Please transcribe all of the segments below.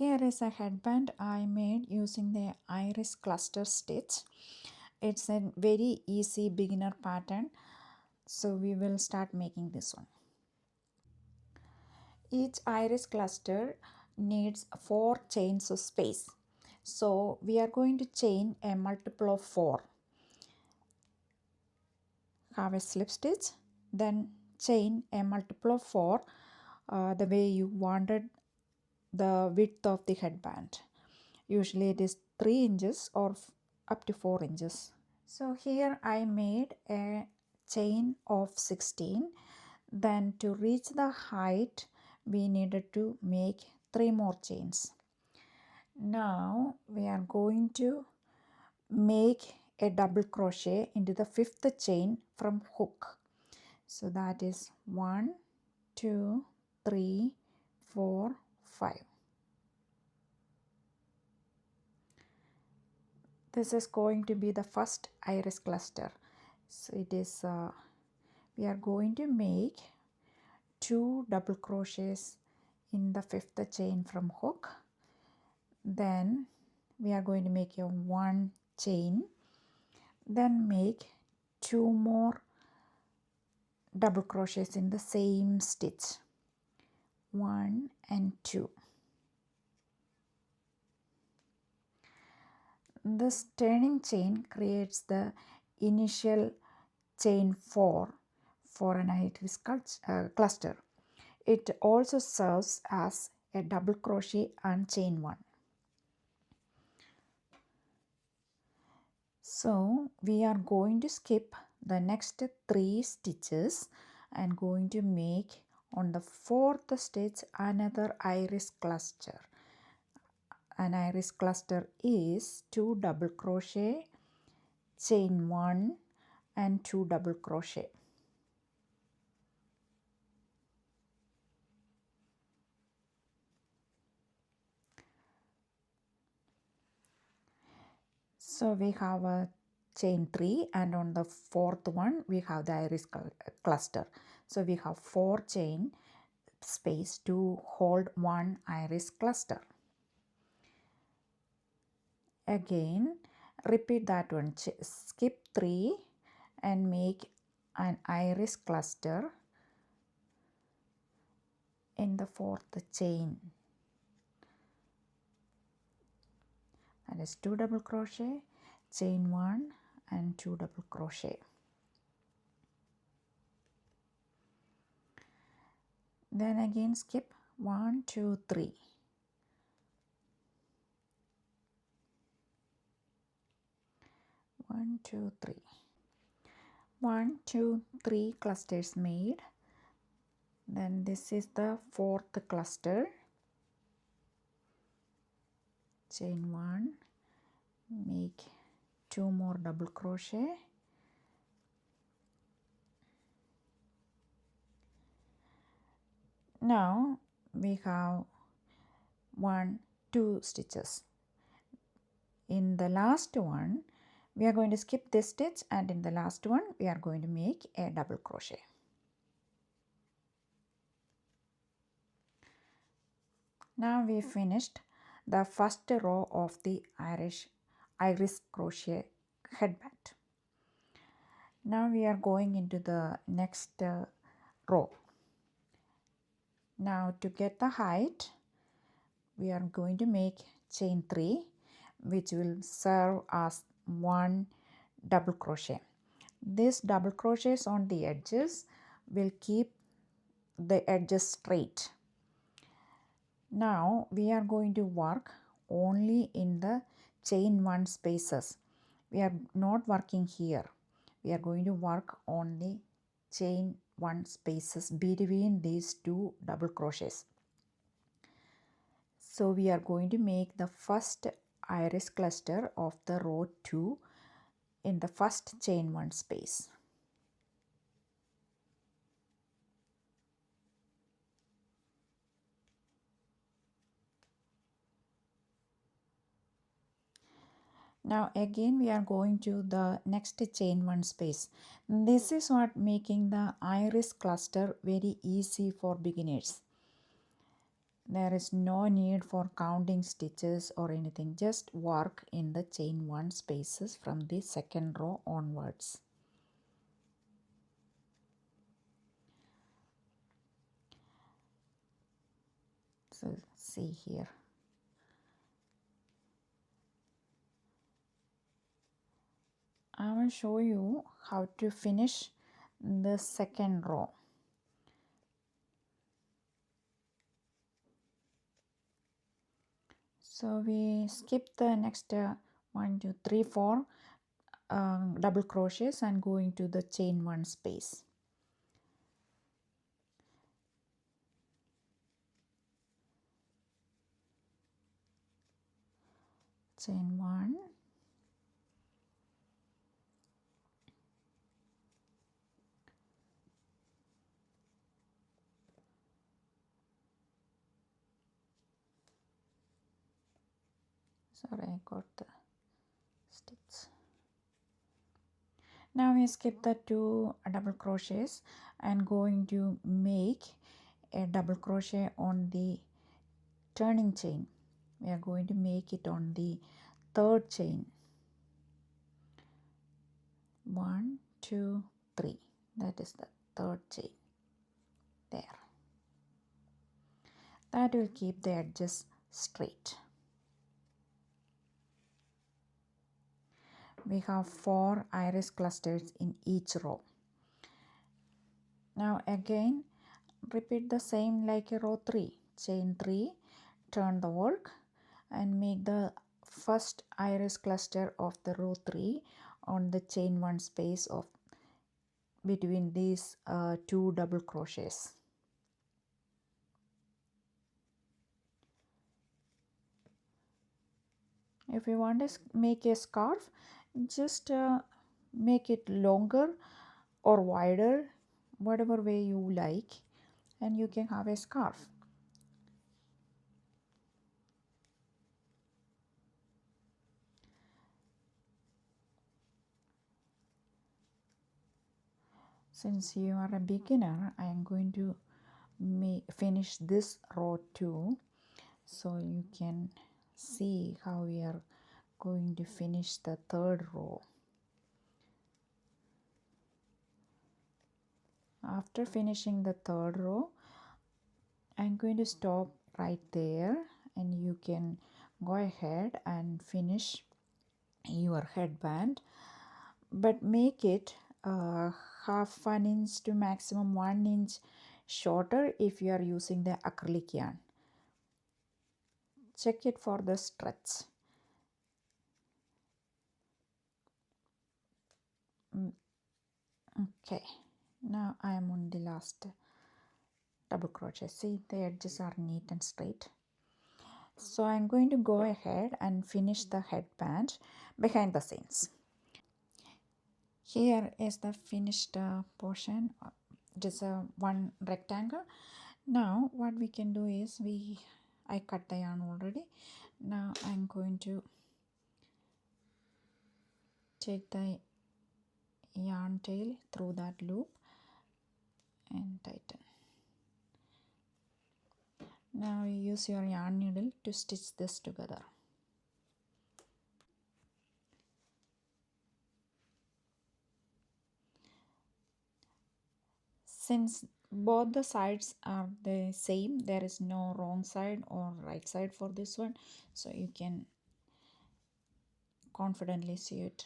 Here is a headband I made using the iris cluster stitch. It's a very easy beginner pattern. So we will start making this one. Each iris cluster needs 4 chains of space. So we are going to chain a multiple of 4. Have a slip stitch, then chain a multiple of 4 the way you wanted the width of the headband. Usually it is 3 inches or up to 4 inches. So here I made a chain of 16. Then to reach the height we needed to make 3 more chains. Now we are going to make a double crochet into the 5th chain from hook. So that is 1, 2, 3, 4, 5. This is going to be the first iris cluster. So it is we are going to make 2 double crochets in the 5th chain from hook. Then we are going to make a 1 chain, then make 2 more double crochets in the same stitch, 1 and 2. This turning chain creates the initial chain 4 for an iris cluster. It also serves as a double crochet and chain 1. So we are going to skip the next 3 stitches and going to make on the 4th stitch another iris cluster. An iris cluster is 2 double crochet, chain 1 and 2 double crochet. So we have a chain 3 and on the 4th one we have the iris cluster. So we have 4 chain space to hold 1 iris cluster. Again repeat that one, skip 3 and make an iris cluster in the 4th chain. That is 2 double crochet, chain 1 and 2 double crochet. Then again skip 1, 2, 3. 1, 2, 3. 1, 2, 3 clusters made. Then this is the 4th cluster. Chain 1, make 2 more double crochet. Now we have 1, 2 stitches. In the last one we are going to skip this stitch, and in the last one we are going to make a double crochet. Now we finished the first row of the iris crochet headband. Now we are going into the next row. Now to get the height we are going to make chain 3, which will serve as 1 double crochet. These double crochets on the edges will keep the edges straight. Now we are going to work only in the chain 1 spaces. We are not working here. We are going to work on the chain 1 spaces between these 2 double crochets. So we are going to make the first iris cluster of the row 2 in the first chain 1 space. Now again we are going to the next chain 1 space. This is what making the iris cluster very easy for beginners. There is no need for counting stitches or anything, just work in the chain 1 spaces from the second row onwards. So see here, I will show you how to finish the second row. So we skip the next 1 2 3 4 double crochets and go into the chain 1 space. Chain 1, sorry I got the stitch. Now we skip the 2 double crochets and going to make a double crochet on the turning chain. We are going to make it on the third chain. 1 2 3, that is the third chain there. That will keep the edges straight. We have 4 iris clusters in each row. Now again repeat the same like a row 3. Chain 3, turn the work and make the first iris cluster of the row 3 on the chain 1 space of between these 2 double crochets. If you want to make a scarf, just make it longer or wider, whatever way you like, and you can have a scarf. Since you are a beginner, I am going to finish this row too, so you can see how we are going to finish the third row. After finishing the third row, I'm going to stop right there and you can go ahead and finish your headband, but make it half an inch to maximum 1 inch shorter if you are using the acrylic yarn. Check it for the stretch. Okay, now I am on the last double crochet. See, the edges are neat and straight. So I'm going to go ahead and finish the headband behind the scenes. Here is the finished portion. It is a one rectangle. Now what we can do is I cut the yarn already. Now I'm going to take the yarn tail through that loop and tighten. Now you use your yarn needle to stitch this together. Since both the sides are the same, there is no wrong side or right side for this one, so you can confidently see it.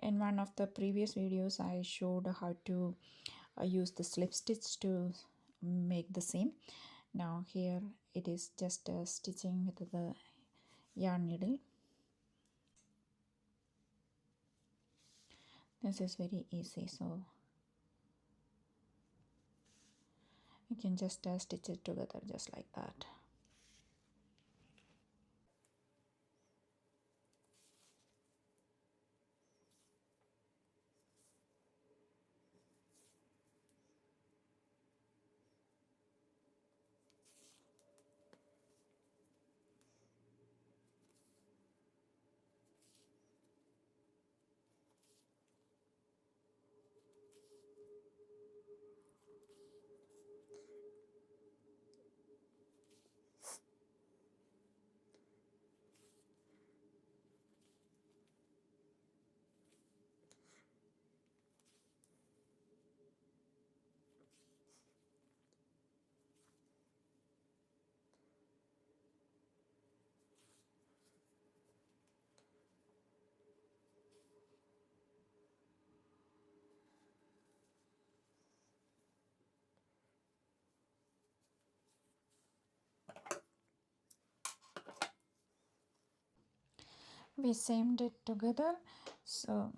In one of the previous videos I showed how to use the slip stitch to make the seam. Now here it is just stitching with the yarn needle. This is very easy, so you can just stitch it together just like that. We seamed it together, so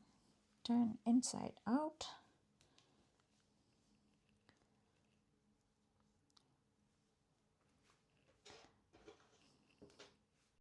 turn inside out.